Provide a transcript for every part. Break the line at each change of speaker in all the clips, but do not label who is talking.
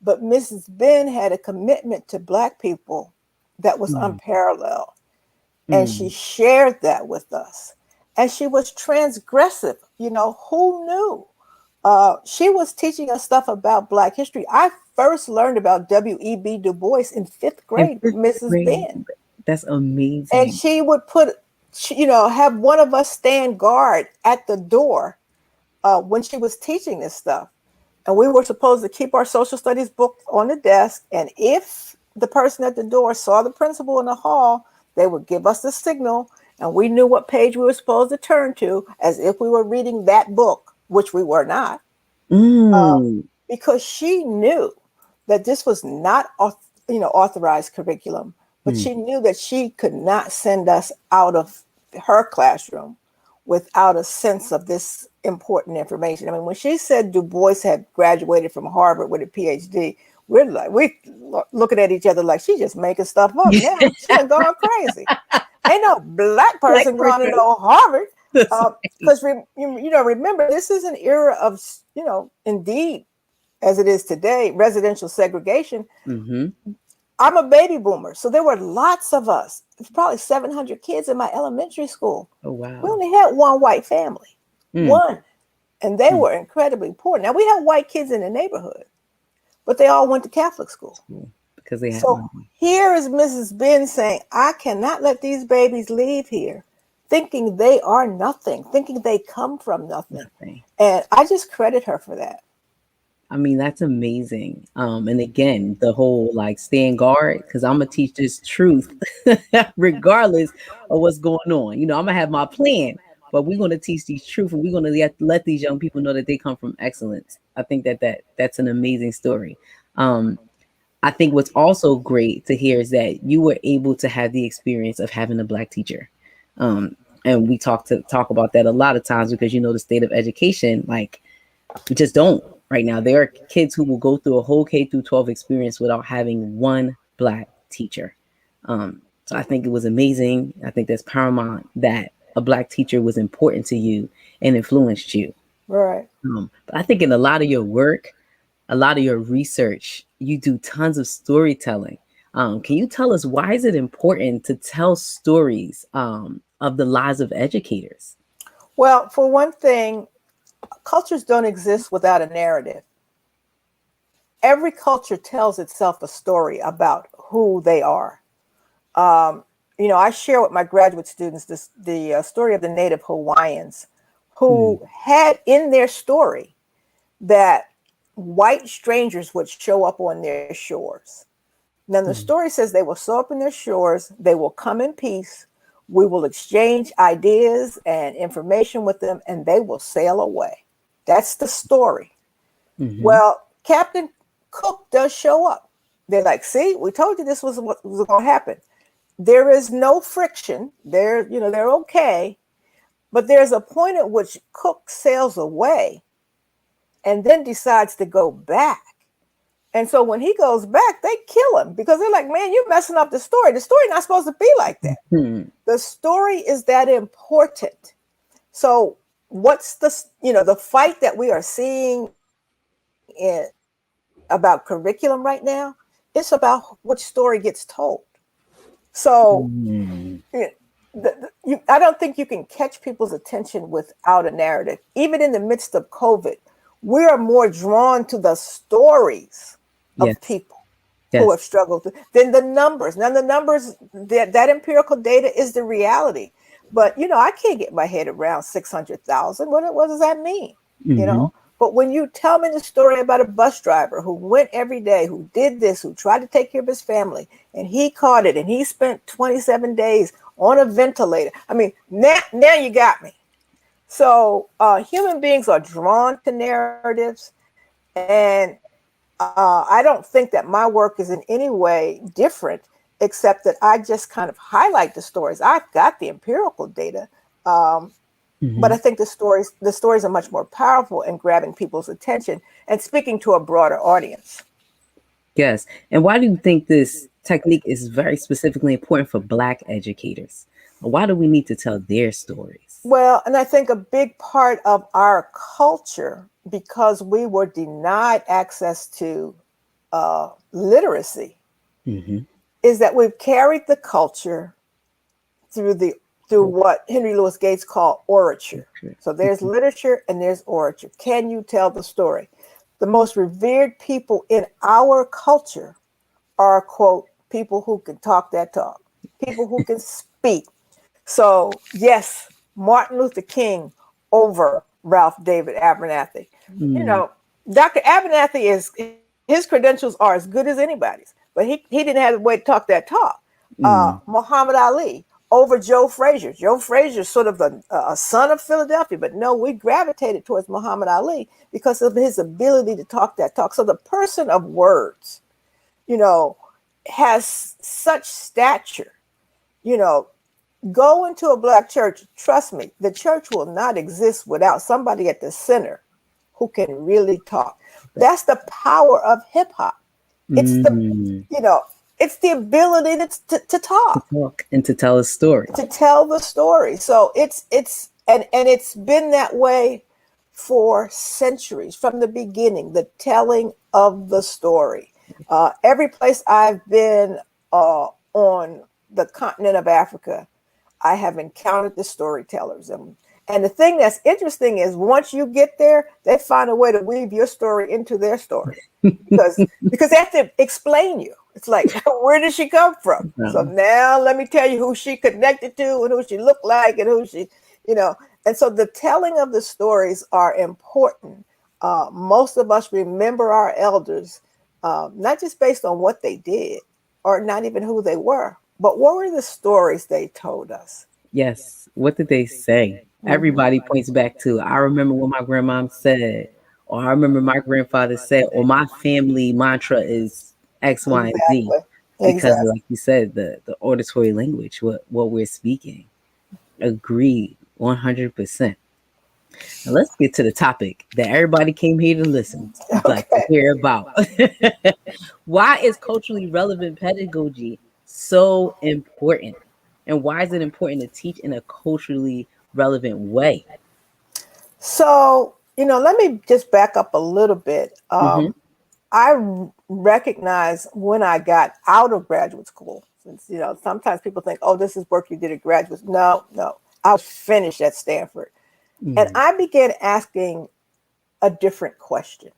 But Mrs. Ben had a commitment to Black people that was
Mm,
unparalleled. And she
mm.
shared that with us. And she was transgressive. You know, who knew? She was teaching us stuff about Black history. I first learned about W.E.B. Du Bois in fifth
In
grade with
fifth
Mrs.
grade,
Ben.
that's
And
amazing.
she would have one of us stand guard at the door when she was teaching this stuff. And we were supposed to keep our social studies book on the desk. And if the person at the door saw the principal in the hall, they would give us the signal. And we knew what page we were supposed to turn to as if we were reading that book, which we were not, uh,
Mm,
because she knew that this was not authorized curriculum, but
mm.
she knew that she could not send us out of her classroom without a sense of this important information. I mean, when she said Du Bois had graduated from Harvard with a PhD, we looking at each other like she's just making stuff up now. She done gone crazy. Ain't no Black
Black
person going to
person.
know Harvard.
That's right.
Because remember, this is an era of, indeed, as it is today, residential segregation.
Mm-hmm.
I'm a baby boomer, so there were lots of us. It's probably 700 kids in my elementary school.
Oh
We
wow.
only had one white family,
Mm,
one, and they
mm.
were incredibly poor. Now we have white kids in the neighborhood, but they all went to Catholic school.
School because they had
So
money.
here is Mrs. Ben saying, I cannot let these babies leave here thinking they are nothing, thinking they come from nothing.
Nothing.
And I just credit her for that.
I mean, that's amazing. And again, the whole like stand guard, because I'm gonna teach this truth regardless of what's going on. I'm gonna have my plan, but we're gonna teach these truth, and we're gonna let these young people know that they come from excellence. I think that's an amazing story. Um, I think what's also great to hear is that you were able to have the experience of having a Black teacher. And we talk about that a lot of times because the state of education, like we just don't right now. There are kids who will go through a whole K through 12 experience without having one Black teacher. So I think it was amazing. I think that's paramount that a Black teacher was important to you and influenced you.
Right.
But I think in a lot of your work, a lot of your research, you do tons of storytelling. Can you tell us why is it important to tell stories of the lives of educators?
Well, for one thing, cultures don't exist without a narrative. Every culture tells itself a story about who they are. Um, I share with my graduate students the story of the native Hawaiians
Mm,
who had in their story that white strangers would show up on their shores. Now, the
mm,
story says they will show up in their shores, they will come in peace, we will exchange ideas and information with them, and they will sail away. That's the story.
mm-hmm.
Well, Captain Cook does show up. They're like, see, we told you this was what was going to happen. There is no friction. They're okay. But there's a point at which Cook sails away and then decides to go back. And so when he goes back, they kill him because they're like, man, you're messing up the story. The story's not supposed to be like that.
Hmm.
The story is that important. So what's the fight that we are seeing about curriculum right now? It's about which story gets told. So
Mm.
I don't think you can catch people's attention without a narrative. Even in the midst of COVID, we are more drawn to the stories of
Yes.
people who have
Yes.
struggled than the numbers. Now, the numbers, that empirical data is the reality. But, I can't get my head around 600,000. What does that mean? You
Mm-hmm.
know? But when you tell me the story about a bus driver who went every day, who did this, who tried to take care of his family, and he caught it, and he spent 27 days on a ventilator. I mean, now you got me. So human beings are drawn to narratives, and I don't think that my work is in any way different, except that I just kind of highlight the stories. I've got the empirical data, um, but
Mm-hmm.
I think the stories are much more powerful in grabbing people's attention and speaking to a broader audience.
Yes. And why do you think this technique is very specifically important for Black educators? Why do we need to tell their stories?
Well, and I think a big part of our culture, because we were denied access to literacy
Mm-hmm.
is that we've carried the culture through the through what Henry Louis Gates called orature. So there's literature and there's orature. Can you tell the story? The most revered people in our culture are, quote, people who can talk that talk, people who can speak. So yes, Martin Luther King over Ralph David Abernathy. You
Mm,
know, Dr. Abernathy is, his credentials are as good as anybody's, but he didn't have the way to talk that talk.
mm.
Muhammad Ali over Joe Frazier. Joe Frazier is sort of a son of Philadelphia, but no, we gravitated towards Muhammad Ali because of his ability to talk that talk. So the person of words, you know, has such stature. You know, go into a black church. Trust me, the church will not exist without somebody at the center who can really talk. That's the power of hip hop. It's the,
Mm.
you know, it's the ability to
To
talk,
talk and to tell a story.
to tell the story. So and it's been that way for centuries from the beginning, the telling of the story. Every place I've been on the continent of Africa, I have encountered the storytellers. And the thing that's interesting is once you get there, they find a way to weave your story into their story because they have to explain you. It's like, where did she come from? So
Um,
now let me tell you who she connected to and who she looked like and who she, you know. And so the telling of the stories are important. Most of us remember our elders, not just based on what they did or not even who they were, but what were the stories they told us?
yes. What did they say?
Mhm.
Everybody points back to, I remember what my grandmom said, or I remember my grandfather said, or my family mantra is X, Y, and Z.
Exactly.
Because
Exactly.
like you said, the auditory language, what we're speaking. Agree 100%. Now let's get to the topic that everybody came here to listen, like to
Okay.
hear about. Why is culturally relevant pedagogy so important? And why is it important to teach in a culturally relevant way?
So, let me just back up a little bit.
Hmm.
I recognize when I got out of graduate school, since, sometimes people think, oh, this is work you did at graduate. No, no. I was finished at Stanford. And
Mm,
I began asking a different question.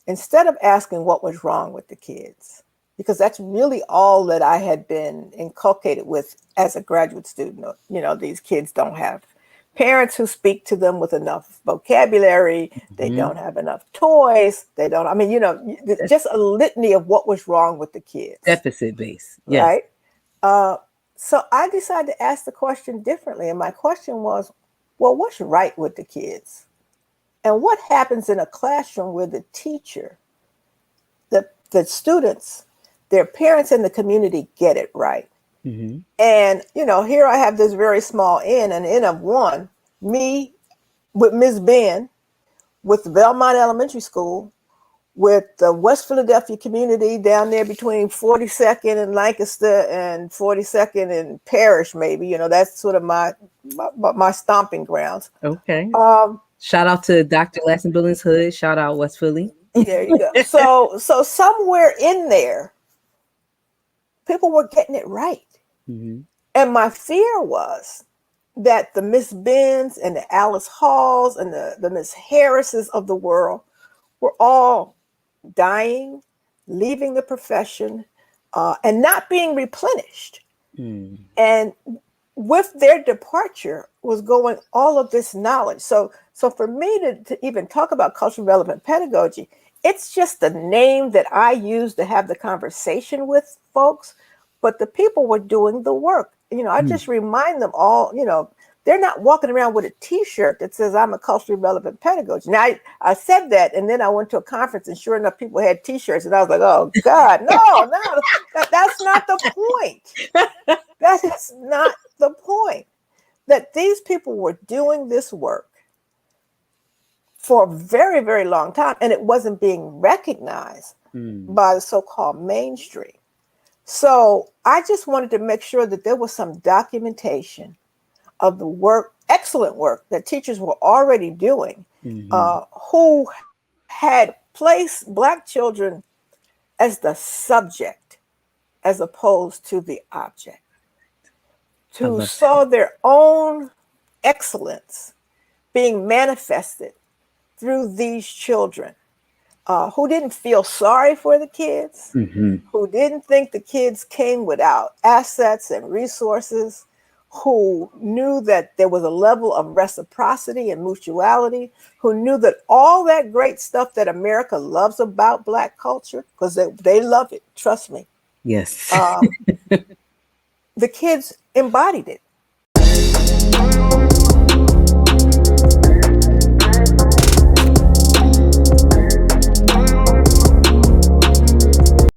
Instead of asking what was wrong with the kids, because that's really all that I had been inculcated with as a graduate student. These kids don't have parents who speak to them with enough vocabulary. They
hmm.
don't have enough toys. They don't,
That's
just a litany of what was wrong with the kids,
deficit based. Yes.
right? Uh, so I decided to ask the question differently. And my question was, well, what's right with the kids? And what happens in a classroom where the teacher, the students, their parents, and the community get it right?
Hmm.
And, here I have this very small N, an N of one, me with Ms. Ben, with Belmont Elementary School, with the West Philadelphia community down there between 42nd and Lancaster and 42nd and Parish, maybe. That's sort of my stomping grounds.
Okay.
Um,
Shout out to Dr. Ladson-Billings Hood. Shout out West Philly.
there you go. So somewhere in there, people were getting it right.
Hmm.
And my fear was that the Miss Bens and the Alice Halls and the Miss Harrises of the world were all dying, leaving the profession, and not being replenished.
Mm.
And with their departure was going all of this knowledge. So for me to even talk about culturally relevant pedagogy, it's just the name that I use to have the conversation with folks, but the people were doing the work. I
Mm.
just remind them all, they're not walking around with a t-shirt that says I'm a culturally relevant pedagogue. Now I said that, and then I went to a conference, and sure enough, people had t-shirts, and I was like, oh God, no, that's not the point. That is not the point. That these people were doing this work for a very, very long time, and it wasn't being recognized
Mm.
by the so-called mainstream. So I just wanted to make sure that there was some documentation of the work, excellent work that teachers were already doing,
Hmm.
who had placed Black children as the subject as opposed to the object,
I
who
love that.
saw their own excellence being manifested through these children, who didn't feel sorry for the kids,
Hmm.
who didn't think the kids came without assets and resources, who knew that there was a level of reciprocity and mutuality, who knew that all that great stuff that America loves about Black culture, because they love it, trust me,
Yes.
um, the kids embodied it.